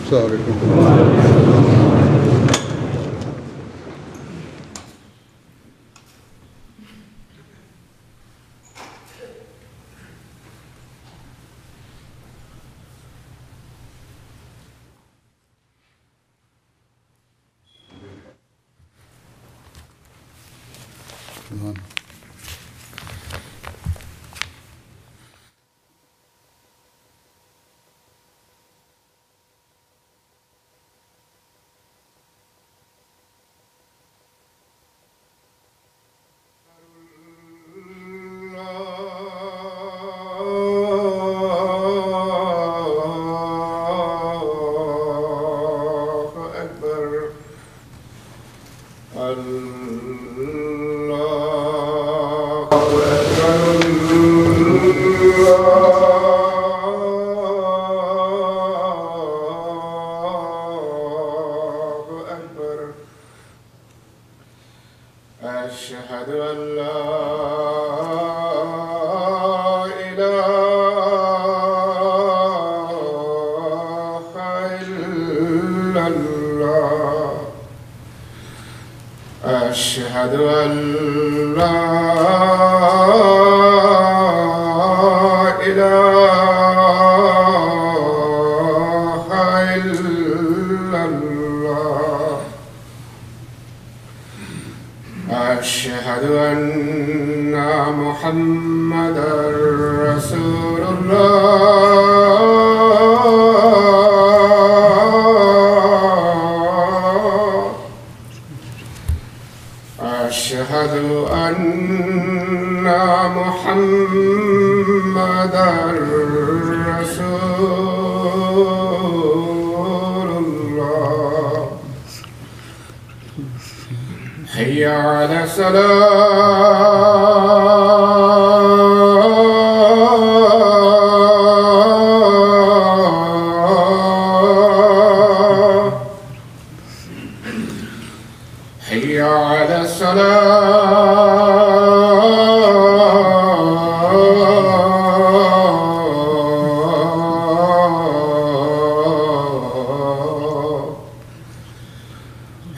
السلام عليكم. أشهد أن لا إله إلا الله أشهد أن لا إله إلا الله أشهد أن محمدًا رسول الله أشهد أن محمدًا رسول الله حي على الصلاة حي على الصلاة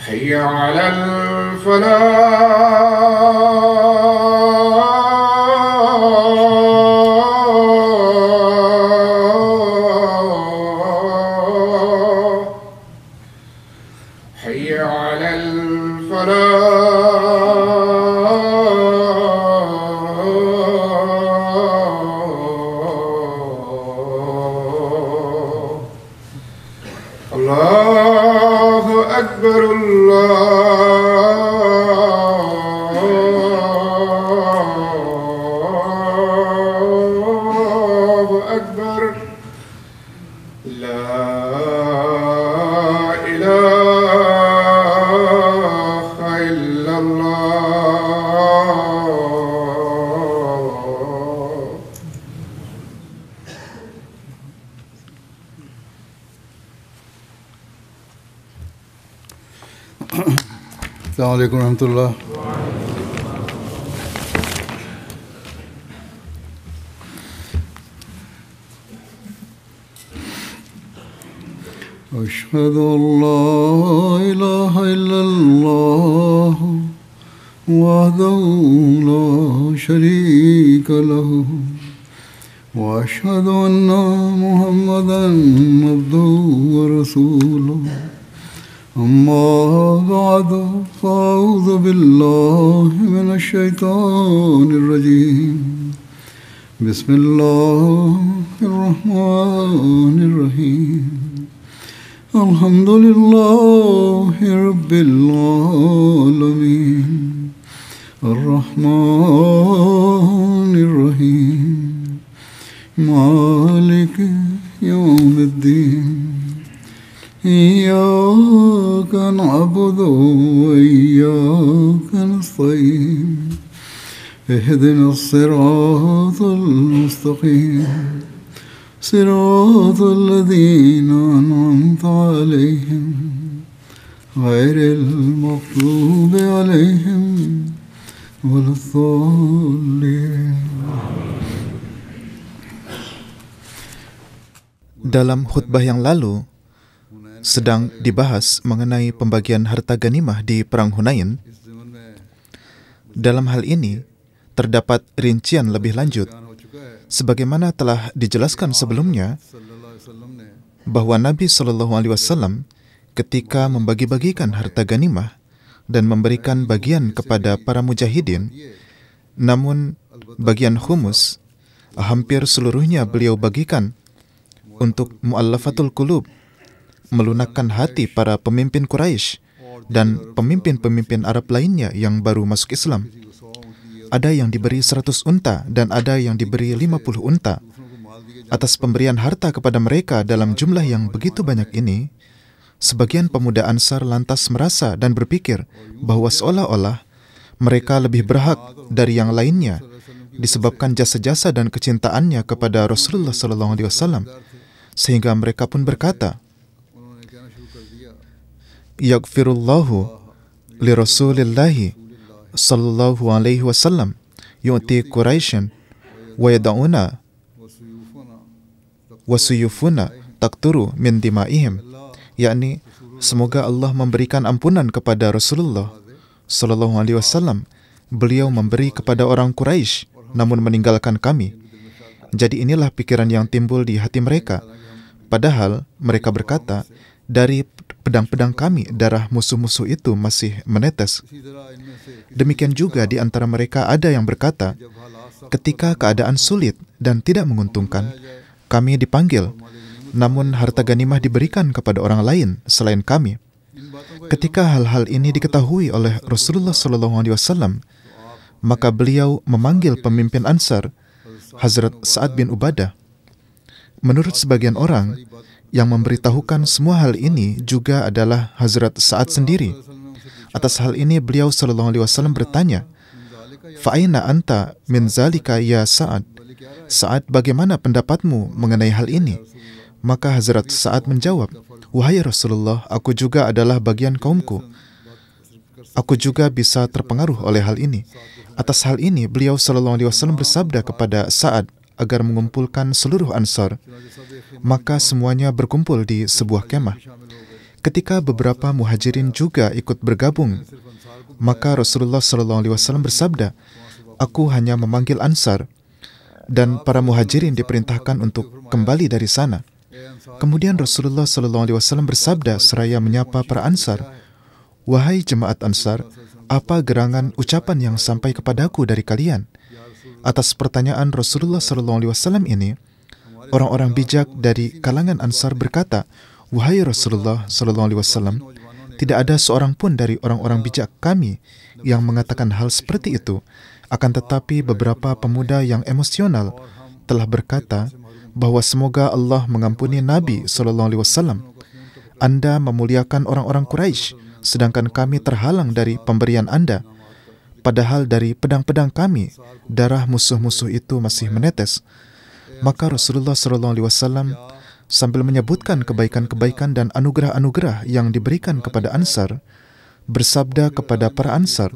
حي على الفلاح حي على الفلاح الله أكبر الله أكبر لا إله إلا الله السلام عليكم ورحمة الله. أشهد أن لا إله إلا الله وحده لا شريك له وأشهد أن محمدًا عبده ورسوله أما بعد فأعوذ بالله من الشيطان الرجيم بسم الله الرحمن الرحيم الحمد لله رب العالمين الرحمن الرحيم مالك يوم الدين إياك نعبد وإياك نستعين اهدنا الصراط المستقيم صراط الذين أنعمت عليهم غير المغضوب عليهم ولا الضالين. Dalam khutbah yang lalu, sedang dibahas mengenai pembagian harta ganimah di Perang Hunain. Dalam hal ini, terdapat rincian lebih lanjut. Sebagaimana telah dijelaskan sebelumnya, bahwa Nabi SAW ketika membagi-bagikan harta ganimah dan memberikan bagian kepada para mujahidin, namun bagian khumus hampir seluruhnya beliau bagikan untuk mu'allafatul qulub, melunakkan hati para pemimpin Quraisy dan pemimpin-pemimpin Arab lainnya yang baru masuk Islam. Ada yang diberi 100 unta dan ada yang diberi 50 unta. Atas pemberian harta kepada mereka dalam jumlah yang begitu banyak ini, sebagian pemuda Ansar lantas merasa dan berpikir bahwa seolah-olah mereka lebih berhak dari yang lainnya disebabkan jasa-jasa dan kecintaannya kepada Rasulullah SAW, sehingga mereka pun berkata, "Yaghfirullahu li Rasulillahi sallallahu alaihi wasallam yu'ti Quraisyan wa yad'una wa suyufuna taqturu min dimaihim," yakni semoga Allah memberikan ampunan kepada Rasulullah sallallahu alaihi wasallam. Beliau memberi kepada orang Quraisy namun meninggalkan kami. Jadi inilah pikiran yang timbul di hati mereka. Padahal mereka berkata, dari pedang-pedang kami darah musuh-musuh itu masih menetes. Demikian juga di antara mereka ada yang berkata, ketika keadaan sulit dan tidak menguntungkan, kami dipanggil, namun harta ganimah diberikan kepada orang lain selain kami. Ketika hal-hal ini diketahui oleh Rasulullah SAW, maka beliau memanggil pemimpin Ansar, Hazrat Sa'ad bin Ubadah. Menurut sebagian orang, yang memberitahukan semua hal ini juga adalah Hazrat Sa'ad sendiri. Atas hal ini beliau SAW bertanya, "Fa'aina anta min zalika ya Sa'ad?" Sa'ad, bagaimana pendapatmu mengenai hal ini? Maka Hazrat Sa'ad menjawab, "Wahai Rasulullah, aku juga adalah bagian kaumku. Aku juga bisa terpengaruh oleh hal ini." Atas hal ini beliau SAW bersabda kepada Sa'ad agar mengumpulkan seluruh Ansar. Maka semuanya berkumpul di sebuah kemah. Ketika beberapa muhajirin juga ikut bergabung, maka Rasulullah SAW bersabda, "Aku hanya memanggil Ansar," dan para muhajirin diperintahkan untuk kembali dari sana. Kemudian Rasulullah SAW bersabda seraya menyapa para Ansar, "Wahai jemaat Ansar, apa gerangan ucapan yang sampai kepadaku dari kalian?" Atas pertanyaan Rasulullah SAW ini, orang-orang bijak dari kalangan Ansar berkata, "Wahai Rasulullah SAW, tidak ada seorang pun dari orang-orang bijak kami yang mengatakan hal seperti itu. Akan tetapi beberapa pemuda yang emosional telah berkata bahwa semoga Allah mengampuni Nabi SAW. Anda memuliakan orang-orang Quraisy, sedangkan kami terhalang dari pemberian Anda. Padahal dari pedang-pedang kami, darah musuh-musuh itu masih menetes." Maka Rasulullah SAW sambil menyebutkan kebaikan-kebaikan dan anugerah-anugerah yang diberikan kepada Ansar, bersabda kepada para Ansar,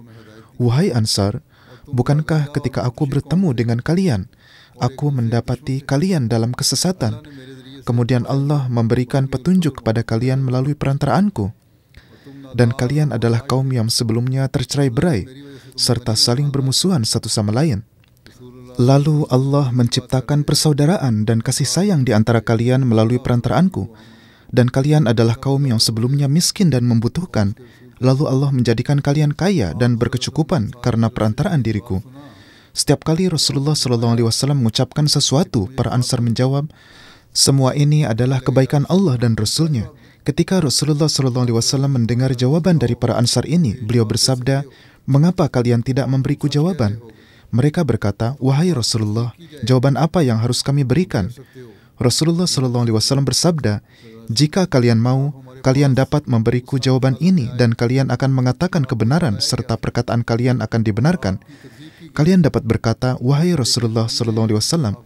"Wahai Ansar, bukankah ketika aku bertemu dengan kalian, aku mendapati kalian dalam kesesatan, kemudian Allah memberikan petunjuk kepada kalian melalui perantaraanku, dan kalian adalah kaum yang sebelumnya tercerai-berai, serta saling bermusuhan satu sama lain. Lalu Allah menciptakan persaudaraan dan kasih sayang di antara kalian melalui perantaraanku, dan kalian adalah kaum yang sebelumnya miskin dan membutuhkan, lalu Allah menjadikan kalian kaya dan berkecukupan karena perantaraan diriku." Setiap kali Rasulullah SAW mengucapkan sesuatu, para Ansar menjawab, "Semua ini adalah kebaikan Allah dan Rasulnya." Ketika Rasulullah SAW mendengar jawaban dari para Ansar ini, beliau bersabda, "Mengapa kalian tidak memberiku jawaban?" Mereka berkata, "Wahai Rasulullah, jawaban apa yang harus kami berikan?" Rasulullah SAW bersabda, "Jika kalian mau, kalian dapat memberiku jawaban ini dan kalian akan mengatakan kebenaran serta perkataan kalian akan dibenarkan. Kalian dapat berkata, 'Wahai Rasulullah SAW,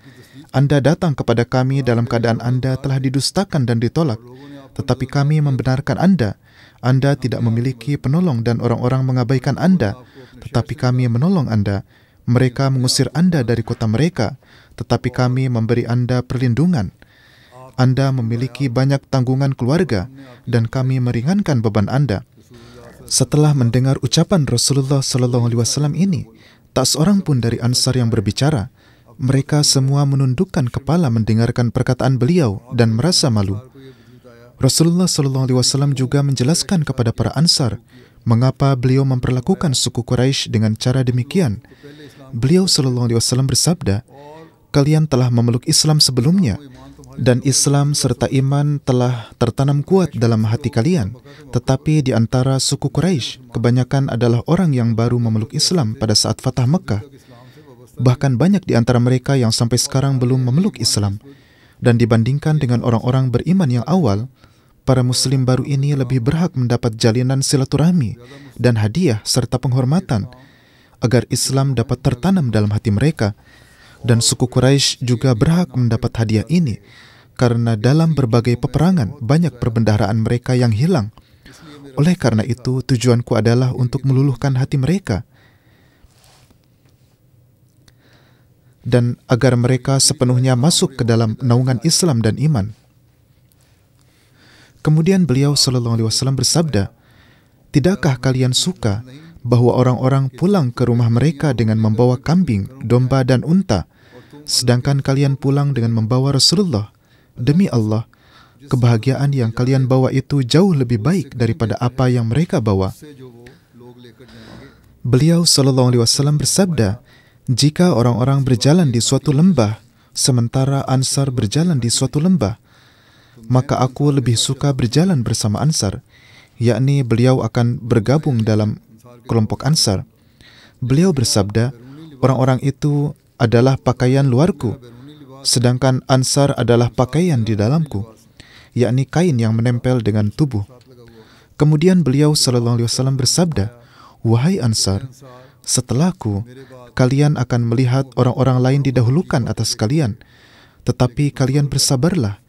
Anda datang kepada kami dalam keadaan Anda telah didustakan dan ditolak, tetapi kami membenarkan Anda. Anda tidak memiliki penolong dan orang-orang mengabaikan Anda, tetapi kami menolong Anda. Mereka mengusir Anda dari kota mereka, tetapi kami memberi Anda perlindungan. Anda memiliki banyak tanggungan keluarga dan kami meringankan beban Anda." Setelah mendengar ucapan Rasulullah SAW ini, tak seorang pun dari Ansar yang berbicara. Mereka semua menundukkan kepala mendengarkan perkataan beliau dan merasa malu. Rasulullah SAW juga menjelaskan kepada para Ansar mengapa beliau memperlakukan suku Quraisy dengan cara demikian. Beliau SAW bersabda, "Kalian telah memeluk Islam sebelumnya, dan Islam serta iman telah tertanam kuat dalam hati kalian. Tetapi di antara suku Quraisy, kebanyakan adalah orang yang baru memeluk Islam pada saat Fatah Mekah. Bahkan banyak di antara mereka yang sampai sekarang belum memeluk Islam. Dan dibandingkan dengan orang-orang beriman yang awal, para muslim baru ini lebih berhak mendapat jalinan silaturahmi dan hadiah serta penghormatan agar Islam dapat tertanam dalam hati mereka. Dan suku Quraisy juga berhak mendapat hadiah ini karena dalam berbagai peperangan banyak perbendaharaan mereka yang hilang. Oleh karena itu, tujuanku adalah untuk meluluhkan hati mereka dan agar mereka sepenuhnya masuk ke dalam naungan Islam dan iman." Kemudian beliau SAW bersabda, "Tidakkah kalian suka bahwa orang-orang pulang ke rumah mereka dengan membawa kambing, domba, dan unta, sedangkan kalian pulang dengan membawa Rasulullah? Demi Allah, kebahagiaan yang kalian bawa itu jauh lebih baik daripada apa yang mereka bawa." Beliau SAW bersabda, "Jika orang-orang berjalan di suatu lembah, sementara Ansar berjalan di suatu lembah, maka aku lebih suka berjalan bersama Ansar," yakni beliau akan bergabung dalam kelompok Ansar. Beliau bersabda, "Orang-orang itu adalah pakaian luarku, sedangkan Ansar adalah pakaian di dalamku," yakni kain yang menempel dengan tubuh. Kemudian beliau SAW bersabda, "Wahai Ansar, setelahku, kalian akan melihat orang-orang lain didahulukan atas kalian, tetapi kalian bersabarlah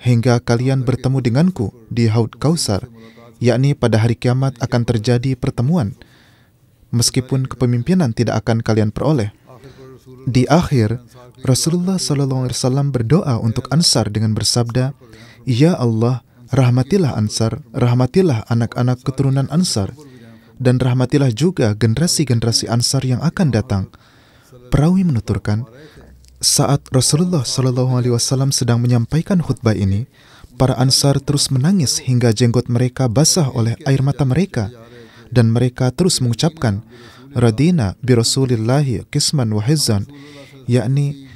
hingga kalian bertemu denganku di Haud Kausar, yakni pada hari kiamat akan terjadi pertemuan, meskipun kepemimpinan tidak akan kalian peroleh." Di akhir, Rasulullah SAW berdoa untuk Ansar dengan bersabda, "Ya Allah, rahmatilah Ansar, rahmatilah anak-anak keturunan Ansar, dan rahmatilah juga generasi-generasi Ansar yang akan datang." Perawi menuturkan, saat Rasulullah SAW sedang menyampaikan khutbah ini, para Ansar terus menangis hingga jenggot mereka basah oleh air mata mereka, dan mereka terus mengucapkan, "Radina bi Rasulillahi qisman wa hizzan," yakni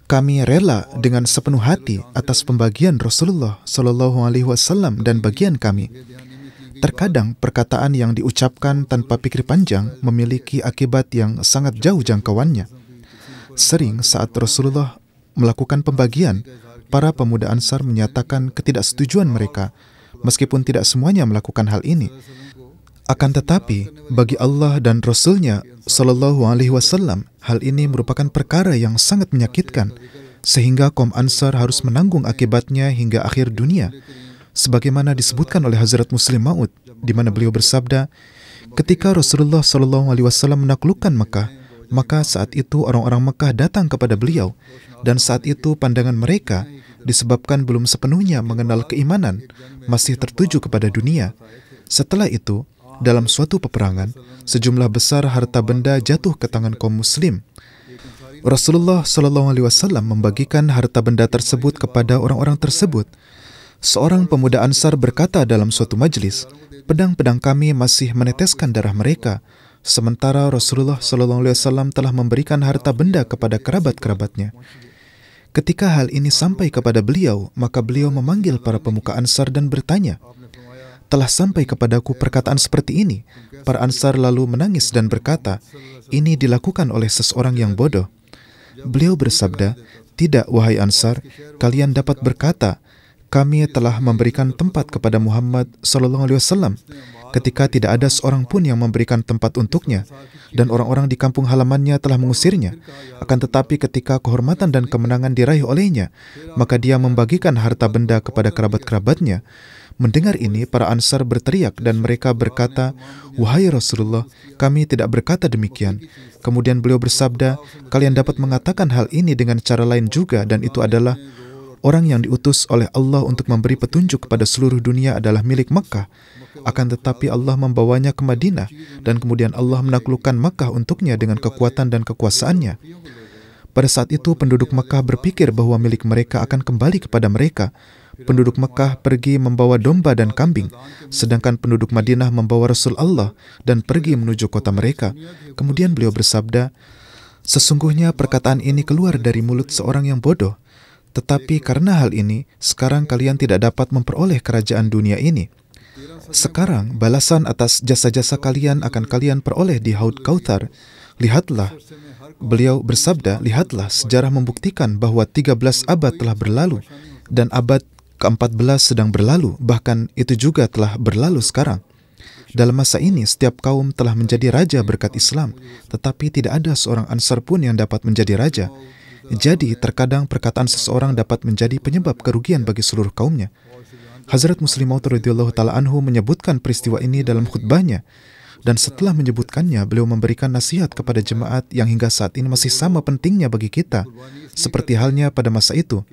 kami rela dengan sepenuh hati atas pembagian Rasulullah SAW dan bagian kami. Terkadang perkataan yang diucapkan tanpa pikir panjang memiliki akibat yang sangat jauh jangkauannya. Sering saat Rasulullah melakukan pembagian, para pemuda Ansar menyatakan ketidaksetujuan mereka, meskipun tidak semuanya melakukan hal ini. Akan tetapi, bagi Allah dan Rasul-Nya SAW, hal ini merupakan perkara yang sangat menyakitkan, sehingga kaum Ansar harus menanggung akibatnya hingga akhir dunia. Sebagaimana disebutkan oleh Hazrat Muslim Maud, di mana beliau bersabda, ketika Rasulullah SAW menaklukkan Mekah, maka saat itu orang-orang Mekah datang kepada beliau, dan saat itu pandangan mereka disebabkan belum sepenuhnya mengenal keimanan, masih tertuju kepada dunia. Setelah itu, dalam suatu peperangan, sejumlah besar harta benda jatuh ke tangan kaum muslim. Rasulullah SAW membagikan harta benda tersebut kepada orang-orang tersebut. Seorang pemuda Ansar berkata dalam suatu majlis, "Pedang-pedang kami masih meneteskan darah mereka, sementara Rasulullah SAW telah memberikan harta benda kepada kerabat-kerabatnya." Ketika hal ini sampai kepada beliau, maka beliau memanggil para pemuka Ansar dan bertanya, "Telah sampai kepadaku perkataan seperti ini." Para Ansar lalu menangis dan berkata, "Ini dilakukan oleh seseorang yang bodoh." Beliau bersabda, "Tidak, wahai Ansar, kalian dapat berkata, kami telah memberikan tempat kepada Muhammad SAW ketika tidak ada seorang pun yang memberikan tempat untuknya, dan orang-orang di kampung halamannya telah mengusirnya. Akan tetapi ketika kehormatan dan kemenangan diraih olehnya, maka dia membagikan harta benda kepada kerabat-kerabatnya." Mendengar ini, para Ansar berteriak dan mereka berkata, "Wahai Rasulullah, kami tidak berkata demikian." Kemudian beliau bersabda, "Kalian dapat mengatakan hal ini dengan cara lain juga, dan itu adalah, Orang yang diutus oleh Allah untuk memberi petunjuk kepada seluruh dunia adalah milik Makkah. Akan tetapi Allah membawanya ke Madinah dan kemudian Allah menaklukkan Makkah untuknya dengan kekuatan dan kekuasaannya. Pada saat itu penduduk Makkah berpikir bahwa milik mereka akan kembali kepada mereka. Penduduk Makkah pergi membawa domba dan kambing, sedangkan penduduk Madinah membawa Rasul Allah dan pergi menuju kota mereka. Kemudian beliau bersabda, "Sesungguhnya perkataan ini keluar dari mulut seorang yang bodoh. Tetapi karena hal ini, sekarang kalian tidak dapat memperoleh kerajaan dunia ini. Sekarang balasan atas jasa-jasa kalian akan kalian peroleh di Haud Kautsar. Lihatlah," beliau bersabda, "lihatlah, sejarah membuktikan bahwa 13 abad telah berlalu dan abad ke-14 sedang berlalu, bahkan itu juga telah berlalu sekarang. Dalam masa ini, setiap kaum telah menjadi raja berkat Islam, tetapi tidak ada seorang Ansar pun yang dapat menjadi raja. Jadi, terkadang perkataan seseorang dapat menjadi penyebab kerugian bagi seluruh kaumnya." Hazrat Muslim Maud radhiyallahu ta'ala anhu menyebutkan peristiwa ini dalam khutbahnya. Dan setelah menyebutkannya, beliau memberikan nasihat kepada jemaat yang hingga saat ini masih sama pentingnya bagi kita, seperti halnya pada masa itu.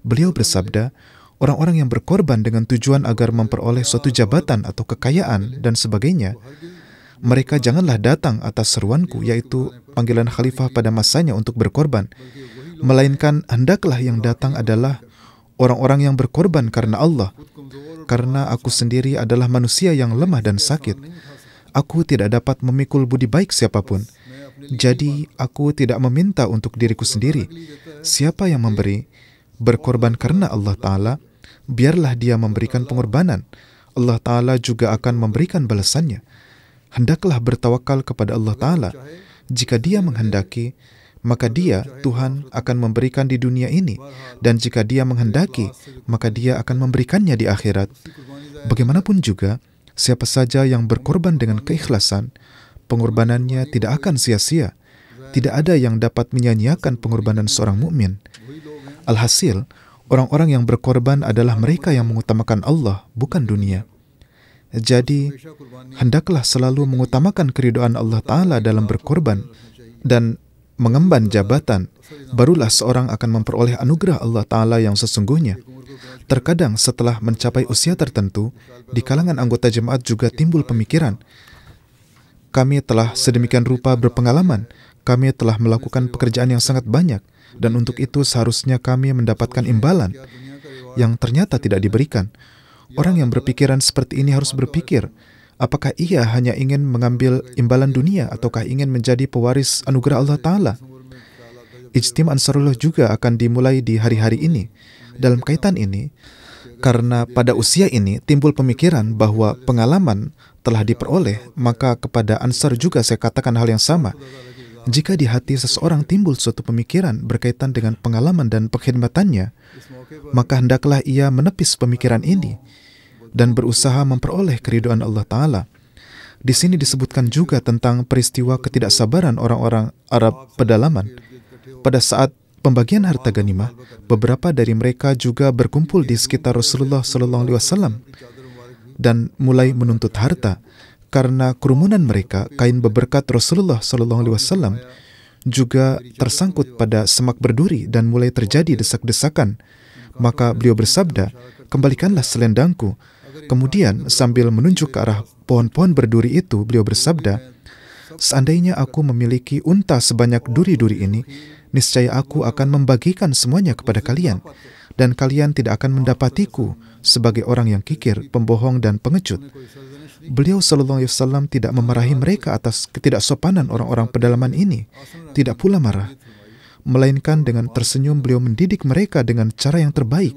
Beliau bersabda, orang-orang yang berkorban dengan tujuan agar memperoleh suatu jabatan atau kekayaan dan sebagainya, mereka janganlah datang atas seruanku, yaitu panggilan khalifah pada masanya untuk berkorban. Melainkan hendaklah yang datang adalah orang-orang yang berkorban karena Allah. Karena aku sendiri adalah manusia yang lemah dan sakit. Aku tidak dapat memikul budi baik siapapun. Jadi aku tidak meminta untuk diriku sendiri. Siapa yang memberi, berkorban karena Allah Ta'ala, biarlah dia memberikan pengorbanan. Allah Ta'ala juga akan memberikan balasannya. Hendaklah bertawakal kepada Allah Ta'ala. Jika dia menghendaki, maka dia, Tuhan, akan memberikan di dunia ini. Dan jika dia menghendaki, maka dia akan memberikannya di akhirat. Bagaimanapun juga, siapa saja yang berkorban dengan keikhlasan, pengorbanannya tidak akan sia-sia. Tidak ada yang dapat menyia-nyiakan pengorbanan seorang mukmin. Alhasil, orang-orang yang berkorban adalah mereka yang mengutamakan Allah, bukan dunia. Jadi, hendaklah selalu mengutamakan keridhaan Allah Ta'ala dalam berkorban dan mengemban jabatan, barulah seorang akan memperoleh anugerah Allah Ta'ala yang sesungguhnya. Terkadang setelah mencapai usia tertentu, di kalangan anggota jemaat juga timbul pemikiran, kami telah sedemikian rupa berpengalaman, kami telah melakukan pekerjaan yang sangat banyak, dan untuk itu seharusnya kami mendapatkan imbalan yang ternyata tidak diberikan. Orang yang berpikiran seperti ini harus berpikir, apakah ia hanya ingin mengambil imbalan dunia ataukah ingin menjadi pewaris anugerah Allah Ta'ala? Ijtima Ansarullah juga akan dimulai di hari-hari ini. Dalam kaitan ini, karena pada usia ini timbul pemikiran bahwa pengalaman telah diperoleh, maka kepada Ansar juga saya katakan hal yang sama. Jika di hati seseorang timbul suatu pemikiran berkaitan dengan pengalaman dan pengkhidmatannya, maka hendaklah ia menepis pemikiran ini dan berusaha memperoleh keridhaan Allah Ta'ala. Di sini disebutkan juga tentang peristiwa ketidaksabaran orang-orang Arab pedalaman. Pada saat pembagian harta ganimah, beberapa dari mereka juga berkumpul di sekitar Rasulullah SAW dan mulai menuntut harta. Karena kerumunan mereka, kain beberkat Rasulullah SAW juga tersangkut pada semak berduri dan mulai terjadi desak-desakan. Maka beliau bersabda, "Kembalikanlah selendangku." Kemudian sambil menunjuk ke arah pohon-pohon berduri itu, beliau bersabda, "Seandainya aku memiliki unta sebanyak duri-duri ini, niscaya aku akan membagikan semuanya kepada kalian, dan kalian tidak akan mendapatiku sebagai orang yang kikir, pembohong, dan pengecut." Beliau SAW tidak memarahi mereka atas ketidaksopanan orang-orang pedalaman ini, tidak pula marah, melainkan dengan tersenyum beliau mendidik mereka dengan cara yang terbaik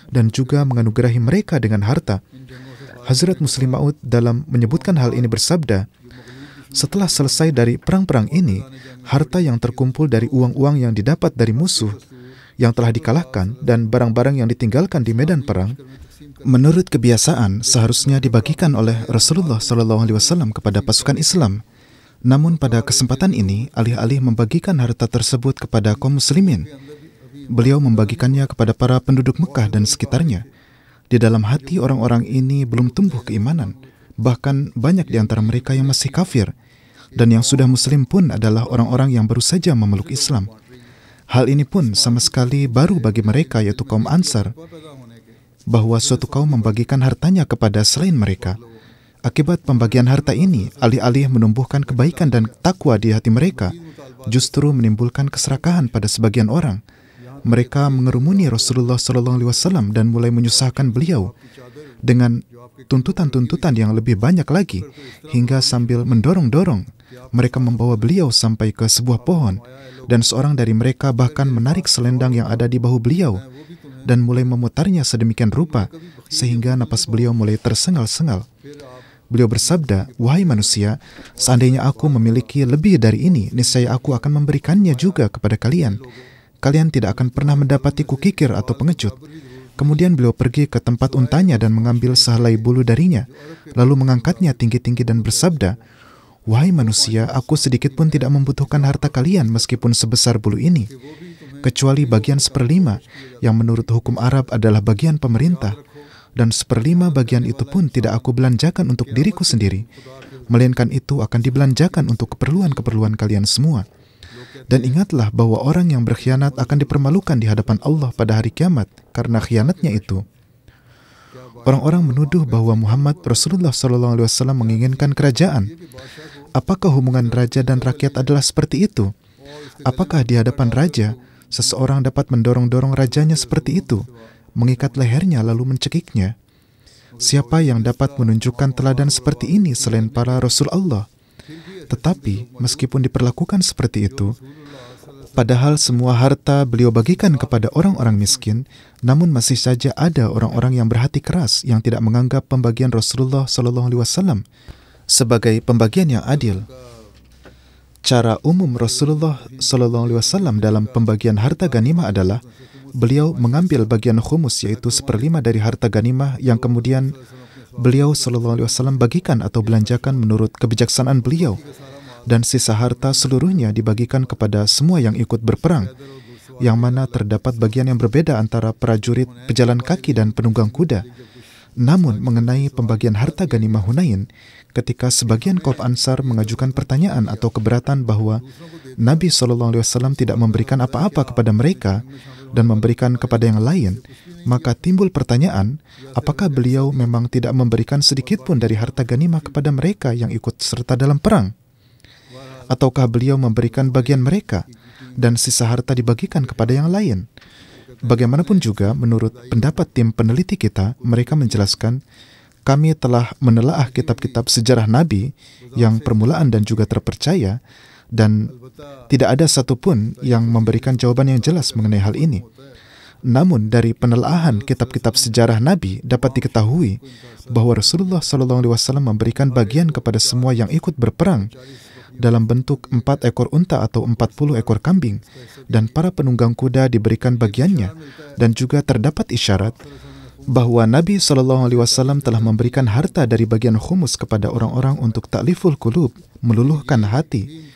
dan juga menganugerahi mereka dengan harta. Hazrat Muslim Maud dalam menyebutkan hal ini bersabda, setelah selesai dari perang-perang ini, harta yang terkumpul dari uang-uang yang didapat dari musuh yang telah dikalahkan dan barang-barang yang ditinggalkan di medan perang, menurut kebiasaan seharusnya dibagikan oleh Rasulullah SAW kepada pasukan Islam. Namun pada kesempatan ini, alih-alih membagikan harta tersebut kepada kaum muslimin, beliau membagikannya kepada para penduduk Mekah dan sekitarnya. Di dalam hati orang-orang ini belum tumbuh keimanan, bahkan banyak di antara mereka yang masih kafir, dan yang sudah muslim pun adalah orang-orang yang baru saja memeluk Islam. Hal ini pun sama sekali baru bagi mereka, yaitu kaum Ansar, bahwa suatu kaum membagikan hartanya kepada selain mereka. Akibat pembagian harta ini, alih-alih menumbuhkan kebaikan dan takwa di hati mereka, justru menimbulkan keserakahan pada sebagian orang. Mereka mengerumuni Rasulullah SAW dan mulai menyusahkan beliau dengan tuntutan-tuntutan yang lebih banyak lagi, hingga sambil mendorong-dorong, mereka membawa beliau sampai ke sebuah pohon, dan seorang dari mereka bahkan menarik selendang yang ada di bahu beliau dan mulai memutarnya sedemikian rupa sehingga napas beliau mulai tersengal-sengal. Beliau bersabda, "Wahai manusia, seandainya aku memiliki lebih dari ini, niscaya aku akan memberikannya juga kepada kalian. Kalian tidak akan pernah mendapati kukikir atau pengecut." Kemudian beliau pergi ke tempat untanya dan mengambil sehelai bulu darinya, lalu mengangkatnya tinggi-tinggi dan bersabda, "Wahai manusia, aku sedikit pun tidak membutuhkan harta kalian meskipun sebesar bulu ini, kecuali bagian 1/5 yang menurut hukum Arab adalah bagian pemerintah. Dan 1/5 bagian itu pun tidak aku belanjakan untuk diriku sendiri, melainkan itu akan dibelanjakan untuk keperluan-keperluan kalian semua. Dan ingatlah bahwa orang yang berkhianat akan dipermalukan di hadapan Allah pada hari kiamat karena khianatnya itu." Orang-orang menuduh bahwa Muhammad Rasulullah SAW menginginkan kerajaan. Apakah hubungan raja dan rakyat adalah seperti itu? Apakah di hadapan raja, seseorang dapat mendorong-dorong rajanya seperti itu, mengikat lehernya lalu mencekiknya? Siapa yang dapat menunjukkan teladan seperti ini selain para Rasul Allah? Tetapi meskipun diperlakukan seperti itu, padahal semua harta beliau bagikan kepada orang-orang miskin, namun masih saja ada orang-orang yang berhati keras yang tidak menganggap pembagian Rasulullah SAW sebagai pembagian yang adil. Cara umum Rasulullah SAW dalam pembagian harta ganimah adalah beliau mengambil bagian khumus, yaitu 1/5 dari harta ganimah yang kemudian beliau SAW bagikan atau belanjakan menurut kebijaksanaan beliau, dan sisa harta seluruhnya dibagikan kepada semua yang ikut berperang, yang mana terdapat bagian yang berbeda antara prajurit, pejalan kaki, dan penunggang kuda. Namun mengenai pembagian harta ganimah Hunain, ketika sebagian kaum Ansar mengajukan pertanyaan atau keberatan bahwa Nabi SAW tidak memberikan apa-apa kepada mereka dan memberikan kepada yang lain, maka timbul pertanyaan, apakah beliau memang tidak memberikan sedikit pun dari harta ganimah kepada mereka yang ikut serta dalam perang? Ataukah beliau memberikan bagian mereka dan sisa harta dibagikan kepada yang lain? Bagaimanapun juga, menurut pendapat tim peneliti kita, mereka menjelaskan, kami telah menelaah kitab-kitab sejarah Nabi yang permulaan dan juga terpercaya, dan tidak ada satupun yang memberikan jawaban yang jelas mengenai hal ini. Namun dari penelaahan kitab-kitab sejarah Nabi dapat diketahui bahwa Rasulullah SAW memberikan bagian kepada semua yang ikut berperang dalam bentuk 4 ekor unta atau 40 ekor kambing, dan para penunggang kuda diberikan bagiannya, dan juga terdapat isyarat bahwa Nabi SAW telah memberikan harta dari bagian khumus kepada orang-orang untuk ta'liful qulub, meluluhkan hati.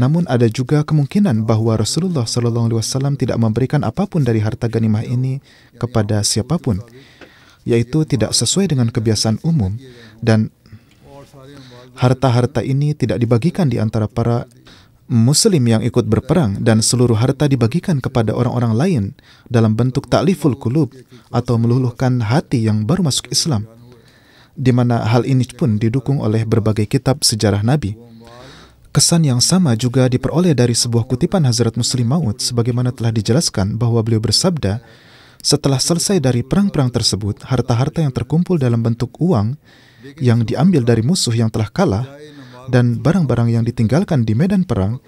Namun ada juga kemungkinan bahwa Rasulullah SAW tidak memberikan apapun dari harta ganimah ini kepada siapapun, yaitu tidak sesuai dengan kebiasaan umum, dan harta-harta ini tidak dibagikan di antara para muslim yang ikut berperang, dan seluruh harta dibagikan kepada orang-orang lain dalam bentuk ta'liful qulub atau meluluhkan hati yang baru masuk Islam, di mana hal ini pun didukung oleh berbagai kitab sejarah Nabi. Kesan yang sama juga diperoleh dari sebuah kutipan Hazrat Muslim Maud, sebagaimana telah dijelaskan bahwa beliau bersabda, setelah selesai dari perang-perang tersebut, harta-harta yang terkumpul dalam bentuk uang yang diambil dari musuh yang telah kalah dan barang-barang yang ditinggalkan di medan perang,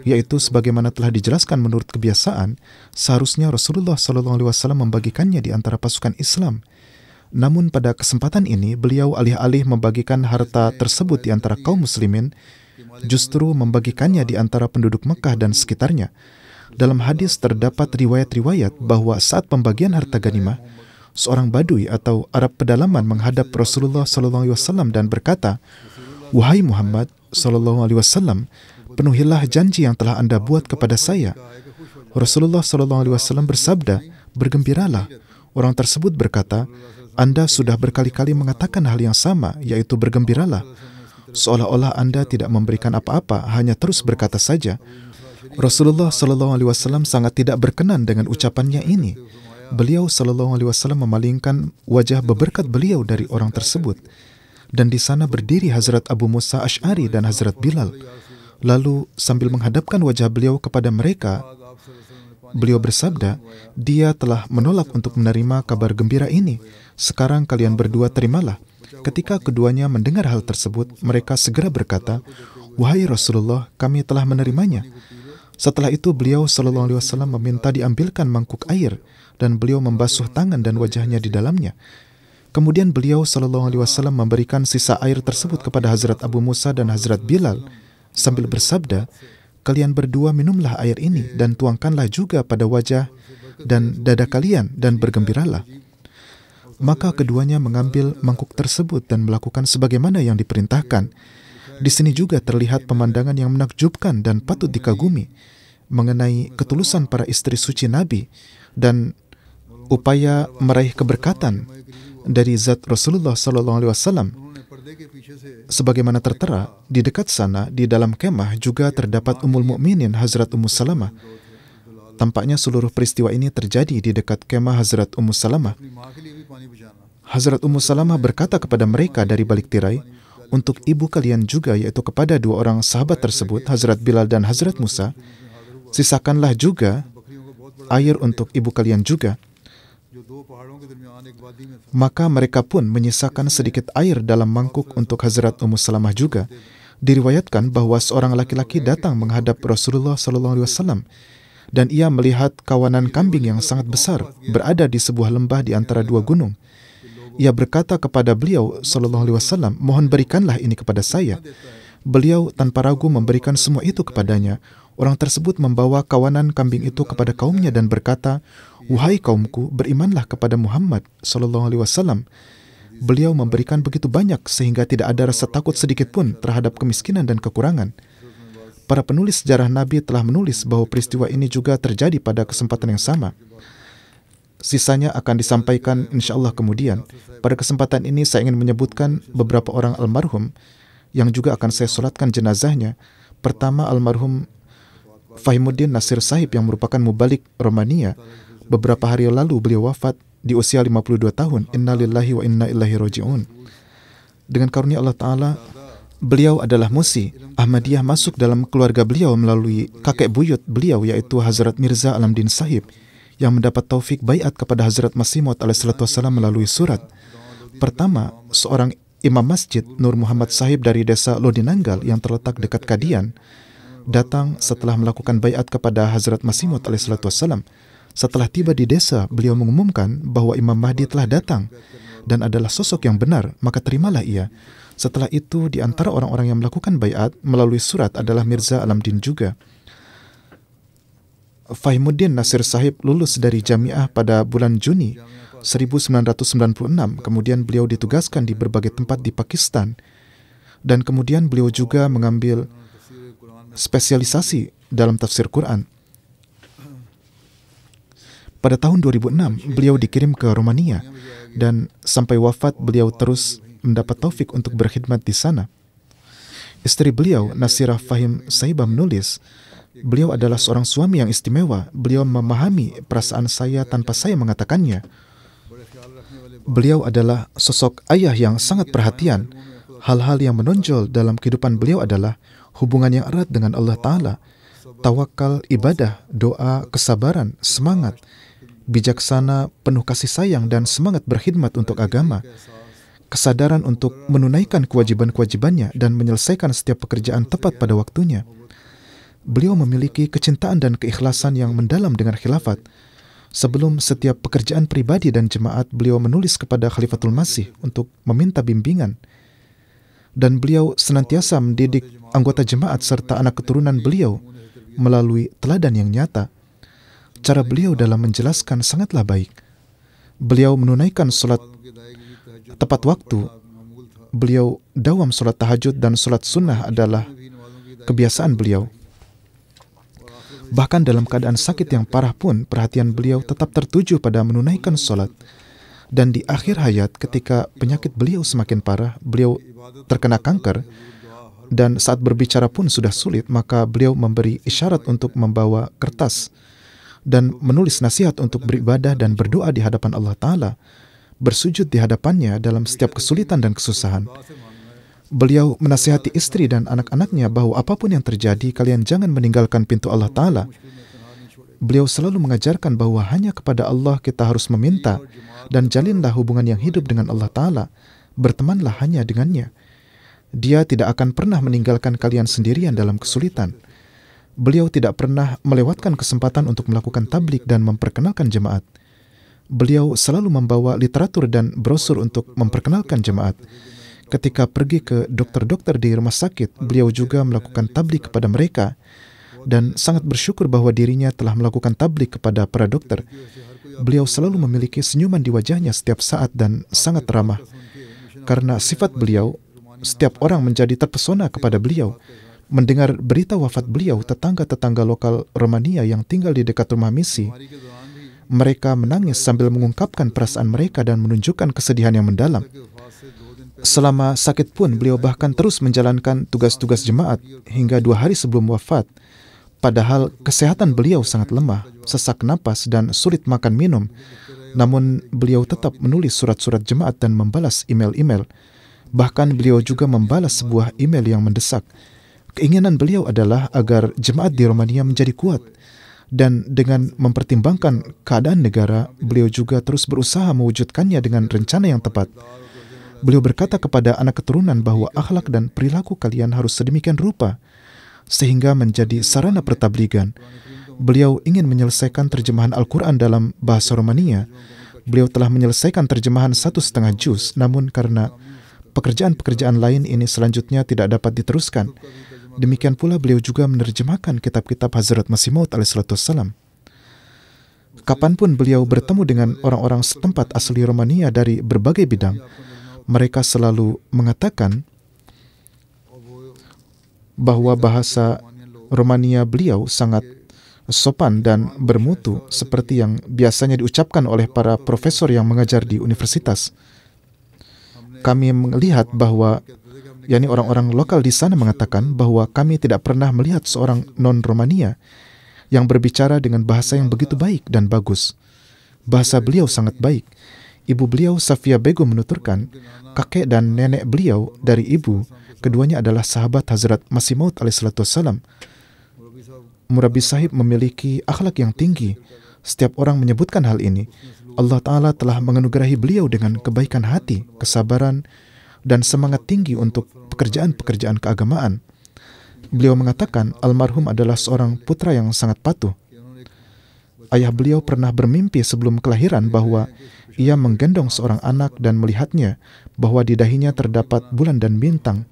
yaitu sebagaimana telah dijelaskan menurut kebiasaan, seharusnya Rasulullah SAW membagikannya di antara pasukan Islam. Namun pada kesempatan ini, beliau alih-alih membagikan harta tersebut di antara kaum muslimin, justru membagikannya di antara penduduk Mekah dan sekitarnya. Dalam hadis terdapat riwayat-riwayat bahwa saat pembagian harta ganimah, seorang badui atau Arab pedalaman menghadap Rasulullah SAW dan berkata, "Wahai Muhammad SAW, penuhilah janji yang telah Anda buat kepada saya." Rasulullah SAW bersabda, "Bergembiralah." Orang tersebut berkata, "Anda sudah berkali-kali mengatakan hal yang sama, yaitu bergembiralah." Seolah-olah Anda tidak memberikan apa-apa, hanya terus berkata saja. Rasulullah Shallallahu Alaihi Wasallam sangat tidak berkenan dengan ucapannya ini. Beliau Shallallahu Alaihi Wasallam memalingkan wajah beberkat beliau dari orang tersebut, dan di sana berdiri Hazrat Abu Musa Asy'ari dan Hazrat Bilal. Lalu sambil menghadapkan wajah beliau kepada mereka, beliau bersabda, "Dia telah menolak untuk menerima kabar gembira ini. Sekarang kalian berdua terimalah." Ketika keduanya mendengar hal tersebut, mereka segera berkata, "Wahai Rasulullah, kami telah menerimanya." Setelah itu beliau Shallallahu Alaihi Wasallam meminta diambilkan mangkuk air dan beliau membasuh tangan dan wajahnya di dalamnya. Kemudian beliau Shallallahu Alaihi Wasallam memberikan sisa air tersebut kepada Hazrat Abu Musa dan Hazrat Bilal sambil bersabda, "Kalian berdua minumlah air ini dan tuangkanlah juga pada wajah dan dada kalian dan bergembiralah." Maka keduanya mengambil mangkuk tersebut dan melakukan sebagaimana yang diperintahkan. Di sini juga terlihat pemandangan yang menakjubkan dan patut dikagumi mengenai ketulusan para istri suci Nabi dan upaya meraih keberkatan dari zat Rasulullah Sallallahu Alaihi Wasallam. Sebagaimana tertera di dekat sana di dalam kemah juga terdapat Ummul Mukminin Hazrat Ummu Salamah. Tampaknya seluruh peristiwa ini terjadi di dekat kemah Hazrat Ummu Salamah. Hazrat Ummu Salamah berkata kepada mereka dari balik tirai, "Untuk ibu kalian juga, yaitu kepada dua orang sahabat tersebut, Hazrat Bilal dan Hazrat Musa, sisakanlah juga air untuk ibu kalian juga." Maka mereka pun menyisakan sedikit air dalam mangkuk untuk Hazrat Ummu Salamah juga. Diriwayatkan bahwa seorang laki-laki datang menghadap Rasulullah SAW dan ia melihat kawanan kambing yang sangat besar berada di sebuah lembah di antara dua gunung. Ia berkata kepada beliau SAW, "Mohon berikanlah ini kepada saya." Beliau tanpa ragu memberikan semua itu kepadanya. Orang tersebut membawa kawanan kambing itu kepada kaumnya dan berkata, "Wahai kaumku, berimanlah kepada Muhammad SAW." Beliau memberikan begitu banyak sehingga tidak ada rasa takut sedikit pun terhadap kemiskinan dan kekurangan. Para penulis sejarah Nabi telah menulis bahwa peristiwa ini juga terjadi pada kesempatan yang sama. Sisanya akan disampaikan insya Allah kemudian. Pada kesempatan ini saya ingin menyebutkan beberapa orang almarhum yang juga akan saya solatkan jenazahnya. Pertama, almarhum Fahimuddin Nasir Sahib yang merupakan mubalik Romania. Beberapa hari lalu beliau wafat di usia 52 tahun. Innalillahi wa inna ilaihi raji'un. Dengan karunia Allah Ta'ala, beliau adalah musi. Ahmadiyah masuk dalam keluarga beliau melalui kakek buyut beliau, yaitu Hazrat Mirza Alamdin Sahib, yang mendapat taufik baiat kepada Hazrat Masih Maud alaihissalam melalui surat. Pertama, seorang imam masjid Nur Muhammad Sahib dari desa Lodinanggal yang terletak dekat Kadian datang setelah melakukan baiat kepada Hazrat Masih Maud alaihissalam. Setelah tiba di desa, beliau mengumumkan bahwa Imam Mahdi telah datang dan adalah sosok yang benar, maka terimalah ia. Setelah itu, di antara orang-orang yang melakukan baiat melalui surat adalah Mirza Alamdin juga. Fahimuddin Nasir Sahib lulus dari Jamiah pada bulan Juni 1996. Kemudian beliau ditugaskan di berbagai tempat di Pakistan. Dan kemudian beliau juga mengambil spesialisasi dalam tafsir Quran. Pada tahun 2006, beliau dikirim ke Romania. Dan sampai wafat beliau terus mendapat taufik untuk berkhidmat di sana. Istri beliau, Nasirah Fahim Saibah, menulis, "Beliau adalah seorang suami yang istimewa. Beliau memahami perasaan saya tanpa saya mengatakannya. Beliau adalah sosok ayah yang sangat perhatian. Hal-hal yang menonjol dalam kehidupan beliau adalah hubungan yang erat dengan Allah Ta'ala, tawakal, ibadah, doa, kesabaran, semangat, bijaksana, penuh kasih sayang, dan semangat berkhidmat untuk agama. Kesadaran untuk menunaikan kewajiban-kewajibannya dan menyelesaikan setiap pekerjaan tepat pada waktunya. Beliau memiliki kecintaan dan keikhlasan yang mendalam dengan khilafat. Sebelum setiap pekerjaan pribadi dan jemaat, beliau menulis kepada Khalifatul Masih untuk meminta bimbingan. Dan beliau senantiasa mendidik anggota jemaat serta anak keturunan beliau melalui teladan yang nyata. Cara beliau dalam menjelaskan sangatlah baik. Beliau menunaikan sholat tepat waktu. Beliau dawam sholat tahajud dan sholat sunnah adalah kebiasaan beliau. Bahkan dalam keadaan sakit yang parah pun, perhatian beliau tetap tertuju pada menunaikan sholat. Dan di akhir hayat, ketika penyakit beliau semakin parah, beliau terkena kanker, dan saat berbicara pun sudah sulit, maka beliau memberi isyarat untuk membawa kertas dan menulis nasihat untuk beribadah dan berdoa di hadapan Allah Ta'ala, bersujud di hadapannya dalam setiap kesulitan dan kesusahan. Beliau menasihati istri dan anak-anaknya bahwa apapun yang terjadi, kalian jangan meninggalkan pintu Allah Ta'ala. Beliau selalu mengajarkan bahwa hanya kepada Allah kita harus meminta, dan jalinlah hubungan yang hidup dengan Allah Ta'ala. Bertemanlah hanya dengannya. Dia tidak akan pernah meninggalkan kalian sendirian dalam kesulitan. Beliau tidak pernah melewatkan kesempatan untuk melakukan tablik dan memperkenalkan jemaat. Beliau selalu membawa literatur dan brosur untuk memperkenalkan jemaat. Ketika pergi ke dokter-dokter di rumah sakit, beliau juga melakukan tablik kepada mereka dan sangat bersyukur bahwa dirinya telah melakukan tablik kepada para dokter. Beliau selalu memiliki senyuman di wajahnya setiap saat dan sangat ramah. Karena sifat beliau, setiap orang menjadi terpesona kepada beliau. Mendengar berita wafat beliau, tetangga-tetangga lokal Romania yang tinggal di dekat rumah misi, mereka menangis sambil mengungkapkan perasaan mereka dan menunjukkan kesedihan yang mendalam. Selama sakit pun, beliau bahkan terus menjalankan tugas-tugas jemaat hingga 2 hari sebelum wafat. Padahal kesehatan beliau sangat lemah, sesak napas dan sulit makan minum. Namun beliau tetap menulis surat-surat jemaat dan membalas email-email. Bahkan beliau juga membalas sebuah email yang mendesak. Keinginan beliau adalah agar jemaat di Romania menjadi kuat. Dan dengan mempertimbangkan keadaan negara, beliau juga terus berusaha mewujudkannya dengan rencana yang tepat. Beliau berkata kepada anak keturunan bahwa akhlak dan perilaku kalian harus sedemikian rupa, sehingga menjadi sarana pertabligan. Beliau ingin menyelesaikan terjemahan Al-Quran dalam bahasa Romania. Beliau telah menyelesaikan terjemahan 1,5 juz, namun karena pekerjaan-pekerjaan lain ini selanjutnya tidak dapat diteruskan. Demikian pula beliau juga menerjemahkan kitab-kitab Hazrat Masih Maud alaihissalam. Kapanpun beliau bertemu dengan orang-orang setempat asli Romania dari berbagai bidang, mereka selalu mengatakan bahwa bahasa Romania beliau sangat sopan dan bermutu seperti yang biasanya diucapkan oleh para profesor yang mengajar di universitas. Kami melihat bahwa orang-orang lokal di sana mengatakan bahwa kami tidak pernah melihat seorang non-Romania yang berbicara dengan bahasa yang begitu baik dan bagus. Bahasa beliau sangat baik. Ibu beliau, Safia Begum, menuturkan, kakek dan nenek beliau dari ibu, keduanya adalah sahabat Hazrat Masih Maud alaihissalam. Murabi Sahib memiliki akhlak yang tinggi. Setiap orang menyebutkan hal ini. Allah Ta'ala telah menganugerahi beliau dengan kebaikan hati, kesabaran, dan semangat tinggi untuk pekerjaan-pekerjaan keagamaan. Beliau mengatakan almarhum adalah seorang putra yang sangat patuh. Ayah beliau pernah bermimpi sebelum kelahiran bahwa ia menggendong seorang anak dan melihatnya bahwa di dahinya terdapat bulan dan bintang.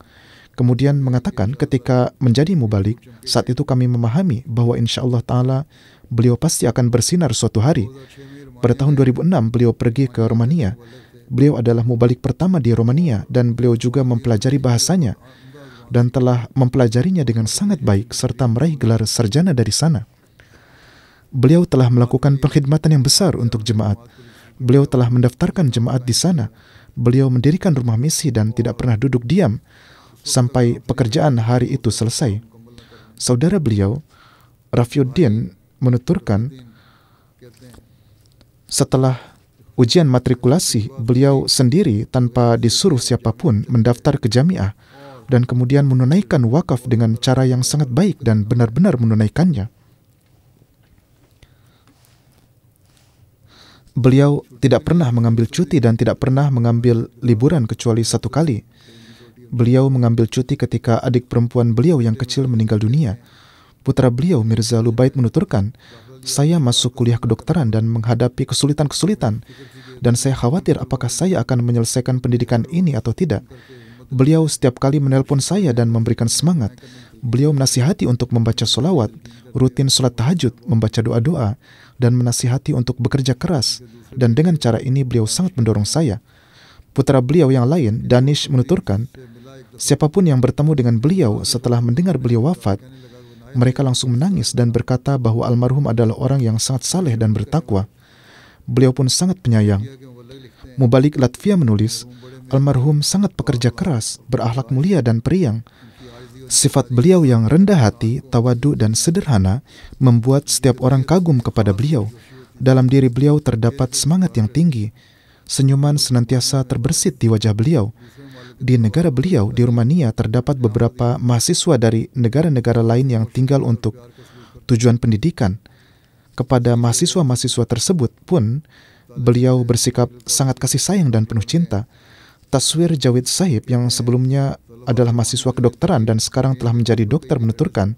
Kemudian mengatakan ketika menjadi mubalik, saat itu kami memahami bahwa insya Allah Ta'ala beliau pasti akan bersinar suatu hari. Pada tahun 2006 beliau pergi ke Romania. Beliau adalah mubalik pertama di Romania dan beliau juga mempelajari bahasanya dan telah mempelajarinya dengan sangat baik serta meraih gelar sarjana dari sana. Beliau telah melakukan pengkhidmatan yang besar untuk jemaat. Beliau telah mendaftarkan jemaat di sana. Beliau mendirikan rumah misi dan tidak pernah duduk diam sampai pekerjaan hari itu selesai. Saudara beliau, Rafiuddin, menuturkan, setelah ujian matrikulasi, beliau sendiri tanpa disuruh siapapun mendaftar ke jamiah dan kemudian menunaikan wakaf dengan cara yang sangat baik dan benar-benar menunaikannya. Beliau tidak pernah mengambil cuti dan tidak pernah mengambil liburan kecuali 1 kali. Beliau mengambil cuti ketika adik perempuan beliau yang kecil meninggal dunia. Putra beliau, Mirza Lubaid, menuturkan, saya masuk kuliah kedokteran dan menghadapi kesulitan-kesulitan, dan saya khawatir apakah saya akan menyelesaikan pendidikan ini atau tidak. Beliau setiap kali menelpon saya dan memberikan semangat. Beliau menasihati untuk membaca solawat, rutin sholat tahajud, membaca doa-doa, dan menasihati untuk bekerja keras. Dan dengan cara ini beliau sangat mendorong saya. Putra beliau yang lain, Danish, menuturkan, siapapun yang bertemu dengan beliau setelah mendengar beliau wafat, mereka langsung menangis dan berkata bahwa almarhum adalah orang yang sangat saleh dan bertakwa. Beliau pun sangat penyayang. Mubalik Latvia menulis, almarhum sangat pekerja keras, berakhlak mulia dan periang. Sifat beliau yang rendah hati, tawadu, dan sederhana membuat setiap orang kagum kepada beliau. Dalam diri beliau terdapat semangat yang tinggi. Senyuman senantiasa terbersit di wajah beliau. Di negara beliau, di Rumania, terdapat beberapa mahasiswa dari negara-negara lain yang tinggal untuk tujuan pendidikan. Kepada mahasiswa-mahasiswa tersebut pun, beliau bersikap sangat kasih sayang dan penuh cinta. Taswir Jawid Sahib yang sebelumnya adalah mahasiswa kedokteran dan sekarang telah menjadi dokter menuturkan,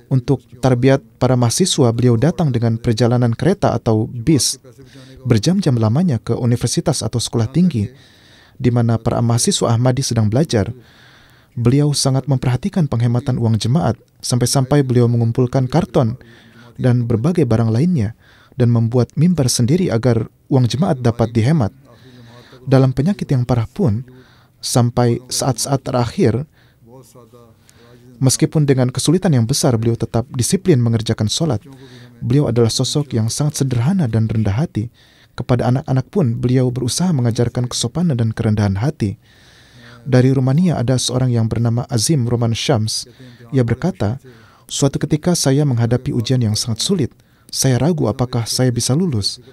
untuk tarbiyat para mahasiswa beliau datang dengan perjalanan kereta atau bis berjam-jam lamanya ke universitas atau sekolah tinggi di mana para mahasiswa Ahmadi sedang belajar. Beliau sangat memperhatikan penghematan uang jemaat sampai-sampai beliau mengumpulkan karton dan berbagai barang lainnya dan membuat mimbar sendiri agar uang jemaat dapat dihemat. Dalam penyakit yang parah pun, sampai saat-saat terakhir, meskipun dengan kesulitan yang besar, beliau tetap disiplin mengerjakan sholat. Beliau adalah sosok yang sangat sederhana dan rendah hati. Kepada anak-anak pun, beliau berusaha mengajarkan kesopanan dan kerendahan hati. Dari Rumania ada seorang yang bernama Azim Roman Shams. Ia berkata, suatu ketika saya menghadapi ujian yang sangat sulit. Saya ragu apakah saya bisa lulus.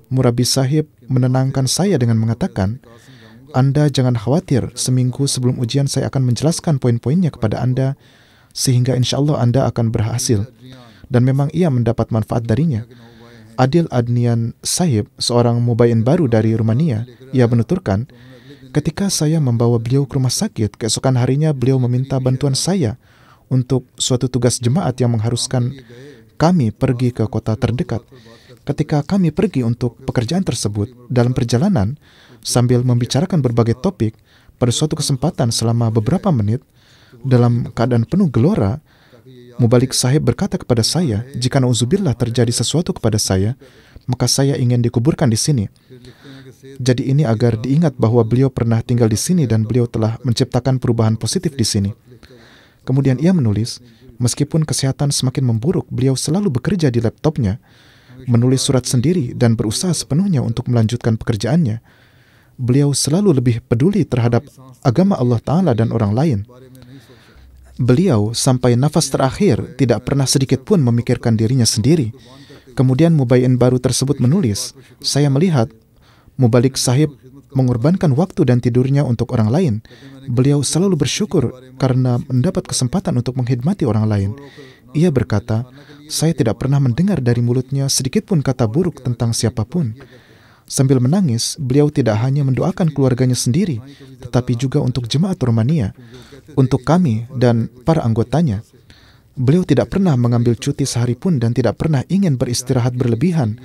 Murabi Sahib menenangkan saya dengan mengatakan, Anda jangan khawatir, seminggu sebelum ujian saya akan menjelaskan poin-poinnya kepada Anda, sehingga insya Allah Anda akan berhasil. Dan memang ia mendapat manfaat darinya. Adil Adnian Sahib, seorang mubayin baru dari Rumania, ia menuturkan, ketika saya membawa beliau ke rumah sakit, keesokan harinya beliau meminta bantuan saya untuk suatu tugas jemaat yang mengharuskan kami pergi ke kota terdekat. Ketika kami pergi untuk pekerjaan tersebut, dalam perjalanan, sambil membicarakan berbagai topik, pada suatu kesempatan selama beberapa menit, dalam keadaan penuh gelora, Mubalik Sahib berkata kepada saya, jika nauzubillah terjadi sesuatu kepada saya, maka saya ingin dikuburkan di sini. Jadi ini agar diingat bahwa beliau pernah tinggal di sini dan beliau telah menciptakan perubahan positif di sini. Kemudian ia menulis, meskipun kesehatan semakin memburuk, beliau selalu bekerja di laptopnya, menulis surat sendiri dan berusaha sepenuhnya untuk melanjutkan pekerjaannya. Beliau selalu lebih peduli terhadap agama Allah Ta'ala dan orang lain. Beliau sampai nafas terakhir tidak pernah sedikit pun memikirkan dirinya sendiri. Kemudian mubayin baru tersebut menulis, saya melihat Mubalik Sahib mengorbankan waktu dan tidurnya untuk orang lain. Beliau selalu bersyukur karena mendapat kesempatan untuk mengkhidmati orang lain. Ia berkata, saya tidak pernah mendengar dari mulutnya sedikit pun kata buruk tentang siapapun. Sambil menangis, beliau tidak hanya mendoakan keluarganya sendiri, tetapi juga untuk jemaat Romania, untuk kami dan para anggotanya. Beliau tidak pernah mengambil cuti sehari pun dan tidak pernah ingin beristirahat berlebihan,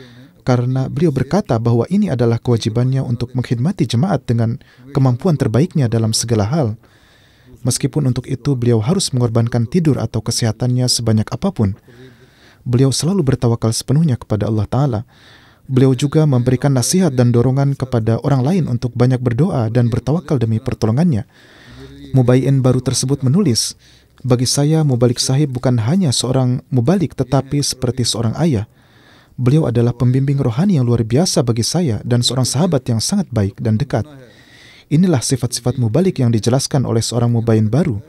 karena beliau berkata bahwa ini adalah kewajibannya untuk mengkhidmati jemaat dengan kemampuan terbaiknya dalam segala hal. Meskipun untuk itu beliau harus mengorbankan tidur atau kesehatannya sebanyak apapun. Beliau selalu bertawakal sepenuhnya kepada Allah Ta'ala. Beliau juga memberikan nasihat dan dorongan kepada orang lain untuk banyak berdoa dan bertawakal demi pertolongannya. Mubayin baru tersebut menulis, bagi saya Mubalik Sahib bukan hanya seorang mubalik tetapi seperti seorang ayah. Beliau adalah pembimbing rohani yang luar biasa bagi saya dan seorang sahabat yang sangat baik dan dekat. Inilah sifat-sifat mubalik yang dijelaskan oleh seorang mubayin baru.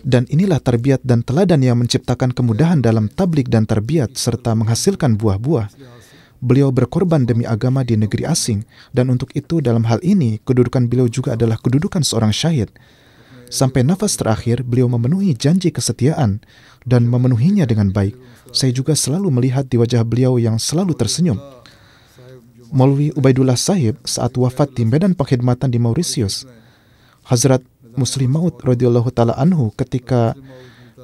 Dan inilah tarbiyat dan teladan yang menciptakan kemudahan dalam tablik dan tarbiyat serta menghasilkan buah-buah. Beliau berkorban demi agama di negeri asing, dan untuk itu dalam hal ini kedudukan beliau juga adalah kedudukan seorang syahid. Sampai nafas terakhir beliau memenuhi janji kesetiaan dan memenuhinya dengan baik. Saya juga selalu melihat di wajah beliau yang selalu tersenyum. Maulwi Ubaidullah Sahib saat wafat di medan pengkhidmatan di Mauritius, Hazrat Muslim Maud radhiyallahu taala anhu ketika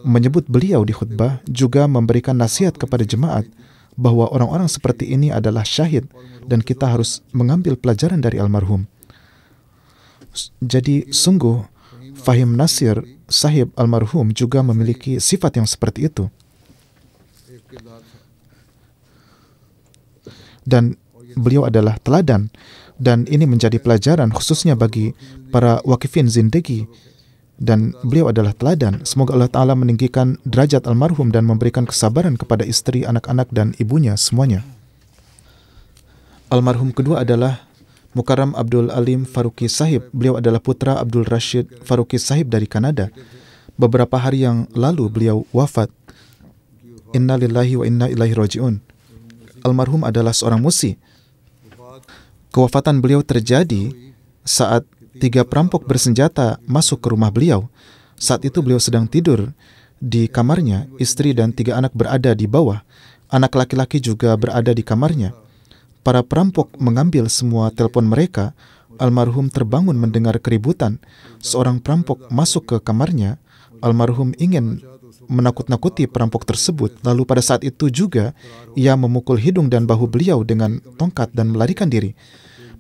menyebut beliau di khutbah juga memberikan nasihat kepada jemaat bahwa orang-orang seperti ini adalah syahid dan kita harus mengambil pelajaran dari almarhum. Jadi sungguh Fahim Nasir Sahib almarhum juga memiliki sifat yang seperti itu. Dan beliau adalah teladan dan ini menjadi pelajaran khususnya bagi para wakifin zindagi. Dan beliau adalah teladan. Semoga Allah Ta'ala meninggikan derajat almarhum dan memberikan kesabaran kepada istri, anak-anak, dan ibunya semuanya. Almarhum kedua adalah Mukarram Abdul Alim Faruqi Sahib. Beliau adalah putra Abdul Rashid Faruqi Sahib dari Kanada. Beberapa hari yang lalu beliau wafat. Inna lillahi wa inna ilaihi raji'un. Almarhum adalah seorang musi. Kewafatan beliau terjadi saat 3 perampok bersenjata masuk ke rumah beliau. Saat itu beliau sedang tidur di kamarnya, istri dan 3 anak berada di bawah. Anak laki-laki juga berada di kamarnya. Para perampok mengambil semua telepon mereka. Almarhum terbangun mendengar keributan. Seorang perampok masuk ke kamarnya. Almarhum ingin menakut-nakuti perampok tersebut. Lalu pada saat itu juga ia memukul hidung dan bahu beliau dengan tongkat dan melarikan diri.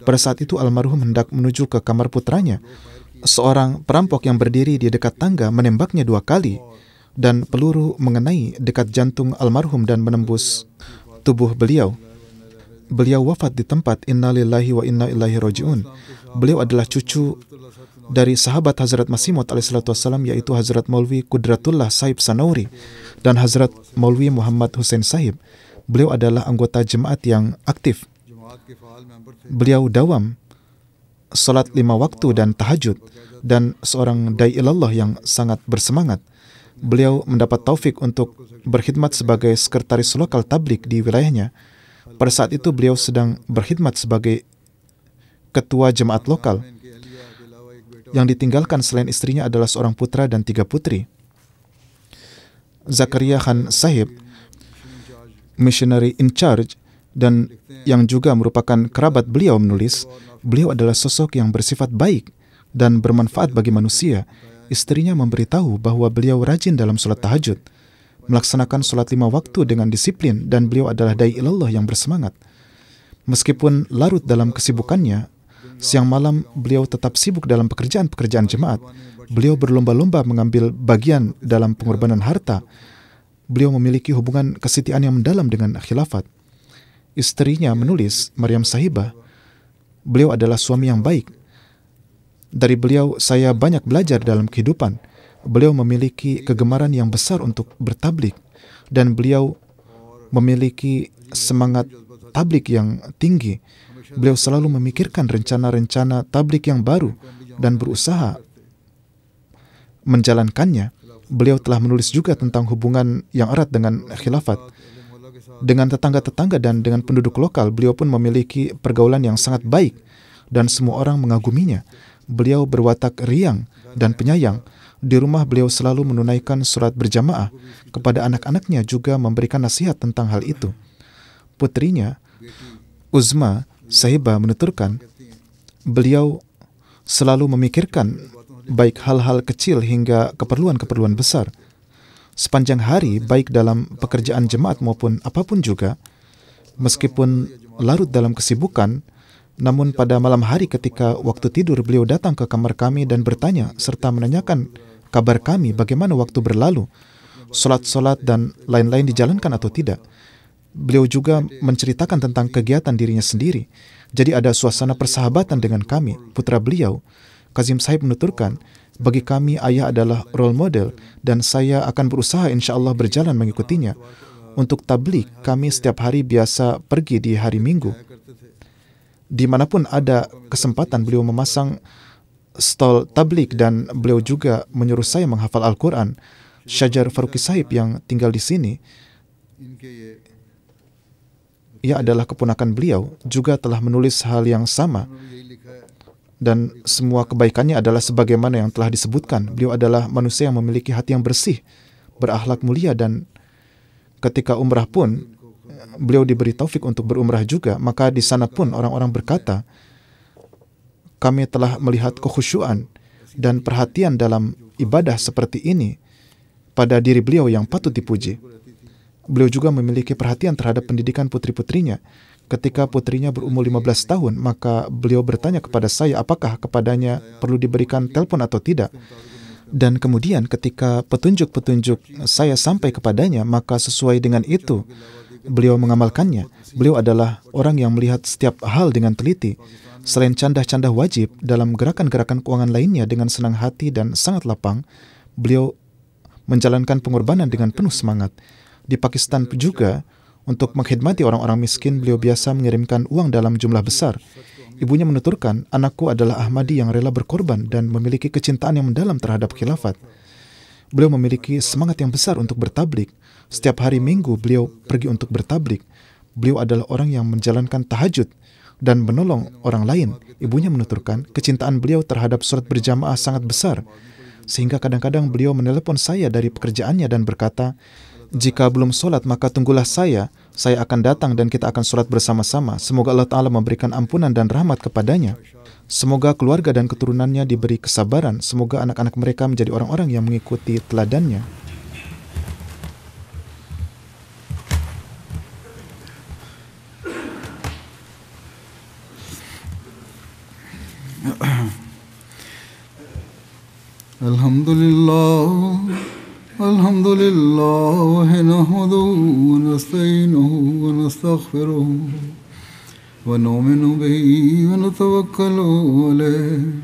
Pada saat itu almarhum hendak menuju ke kamar putranya. Seorang perampok yang berdiri di dekat tangga menembaknya 2 kali dan peluru mengenai dekat jantung almarhum dan menembus tubuh beliau. Beliau wafat di tempat. Inna lillahi wa inna ilaihi raji'un. Beliau adalah cucu dari sahabat Hazrat Masih Maud alaihissalam, yaitu Hazrat Maulwi Qudratullah Sahib Sanauri dan Hazrat Maulwi Muhammad Hussein Sahib. Beliau adalah anggota jemaat yang aktif. Beliau dawam salat 5 waktu dan tahajud dan seorang dai ilallah yang sangat bersemangat. Beliau mendapat taufik untuk berkhidmat sebagai sekretaris lokal tablik di wilayahnya. Pada saat itu beliau sedang berkhidmat sebagai ketua jemaat lokal. Yang ditinggalkan selain istrinya adalah seorang putra dan 3 putri. Zakaria Khan Sahib, missionary in charge, dan yang juga merupakan kerabat beliau menulis, beliau adalah sosok yang bersifat baik dan bermanfaat bagi manusia. Istrinya memberitahu bahwa beliau rajin dalam sholat tahajud, melaksanakan sholat 5 waktu dengan disiplin, dan beliau adalah dai ilallah yang bersemangat. Meskipun larut dalam kesibukannya, siang malam beliau tetap sibuk dalam pekerjaan-pekerjaan jemaat. Beliau berlomba-lomba mengambil bagian dalam pengorbanan harta. Beliau memiliki hubungan kesetiaan yang mendalam dengan khilafat. Istrinya menulis, Maryam Sahibah, beliau adalah suami yang baik. Dari beliau saya banyak belajar dalam kehidupan. Beliau memiliki kegemaran yang besar untuk bertablik dan beliau memiliki semangat tablik yang tinggi. Beliau selalu memikirkan rencana-rencana tablik yang baru dan berusaha menjalankannya. Beliau telah menulis juga tentang hubungan yang erat dengan khilafat. Dengan tetangga-tetangga dan dengan penduduk lokal, beliau pun memiliki pergaulan yang sangat baik dan semua orang mengaguminya. Beliau berwatak riang dan penyayang. Di rumah beliau selalu menunaikan sholat berjamaah. Kepada anak-anaknya juga memberikan nasihat tentang hal itu. Putrinya, Uzma Sahibah, menuturkan, beliau selalu memikirkan baik hal-hal kecil hingga keperluan-keperluan besar. Sepanjang hari, baik dalam pekerjaan jemaat maupun apapun juga, meskipun larut dalam kesibukan, namun pada malam hari ketika waktu tidur, beliau datang ke kamar kami dan bertanya serta menanyakan kabar kami, bagaimana waktu berlalu, solat-solat dan lain-lain dijalankan atau tidak. Beliau juga menceritakan tentang kegiatan dirinya sendiri. Jadi ada suasana persahabatan dengan kami. Putra beliau, Kazim Sahib, menuturkan, bagi kami ayah adalah role model dan saya akan berusaha insya Allah berjalan mengikutinya. Untuk tablik, kami setiap hari biasa pergi di hari Minggu. Dimanapun ada kesempatan, beliau memasang stol tablik dan beliau juga menyuruh saya menghafal Al-Quran. Syajar Faruqi Sahib yang tinggal di sini, ia adalah keponakan beliau, juga telah menulis hal yang sama. Dan semua kebaikannya adalah sebagaimana yang telah disebutkan. Beliau adalah manusia yang memiliki hati yang bersih, berakhlak mulia, dan ketika umrah pun, beliau diberi taufik untuk berumrah juga. Maka di sana pun orang-orang berkata, kami telah melihat kekhusyuan dan perhatian dalam ibadah seperti ini pada diri beliau yang patut dipuji. Beliau juga memiliki perhatian terhadap pendidikan putri-putrinya. Ketika putrinya berumur 15 tahun, maka beliau bertanya kepada saya apakah kepadanya perlu diberikan telepon atau tidak. Dan kemudian ketika petunjuk-petunjuk saya sampai kepadanya, maka sesuai dengan itu, beliau mengamalkannya. Beliau adalah orang yang melihat setiap hal dengan teliti. Selain candah-candah wajib, dalam gerakan-gerakan keuangan lainnya dengan senang hati dan sangat lapang, beliau menjalankan pengorbanan dengan penuh semangat. Di Pakistan juga, untuk mengkhidmati orang-orang miskin, beliau biasa mengirimkan uang dalam jumlah besar. Ibunya menuturkan, anakku adalah Ahmadi yang rela berkorban dan memiliki kecintaan yang mendalam terhadap khilafat. Beliau memiliki semangat yang besar untuk bertablik. Setiap hari Minggu beliau pergi untuk bertablik. Beliau adalah orang yang menjalankan tahajud dan menolong orang lain. Ibunya menuturkan, kecintaan beliau terhadap sholat berjamaah sangat besar. Sehingga kadang-kadang beliau menelepon saya dari pekerjaannya dan berkata, jika belum sholat maka tunggulah saya akan datang dan kita akan sholat bersama-sama. Semoga Allah Ta'ala memberikan ampunan dan rahmat kepadanya. Semoga keluarga dan keturunannya diberi kesabaran. Semoga anak-anak mereka menjadi orang-orang yang mengikuti teladannya. Alhamdulillah nahmaduhu wa nasta'inuhu wa nastaghfiruh wa nu'minu bihi wa natawakkalu alayhi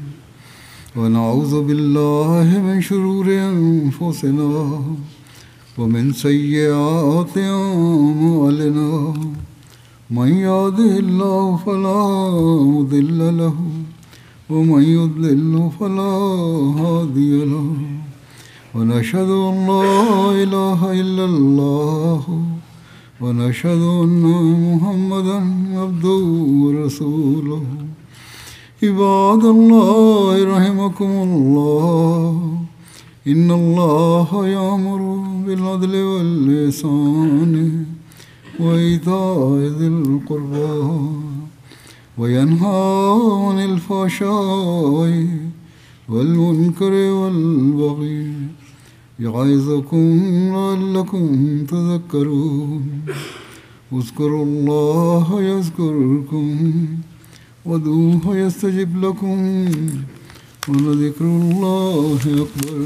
wa na'udzu billahi min shururi anfusina wa min sayyiati a'malina man yahdihillahu fala mudilla lahu ومن يضلل فلا هادي له ونشهد أن لا إله إلا الله ونشهد أن محمدا عبده ورسوله عباد الله رحمكم الله إن الله يأمر بالعدل والإحسان وإيتاء ذي القربى وينهى عن الفحشاء والمنكر والبغي يعظكم لعلكم تذكرون اذكروا الله يذكركم وادعوه يستجب لكم ولذكر الله أكبر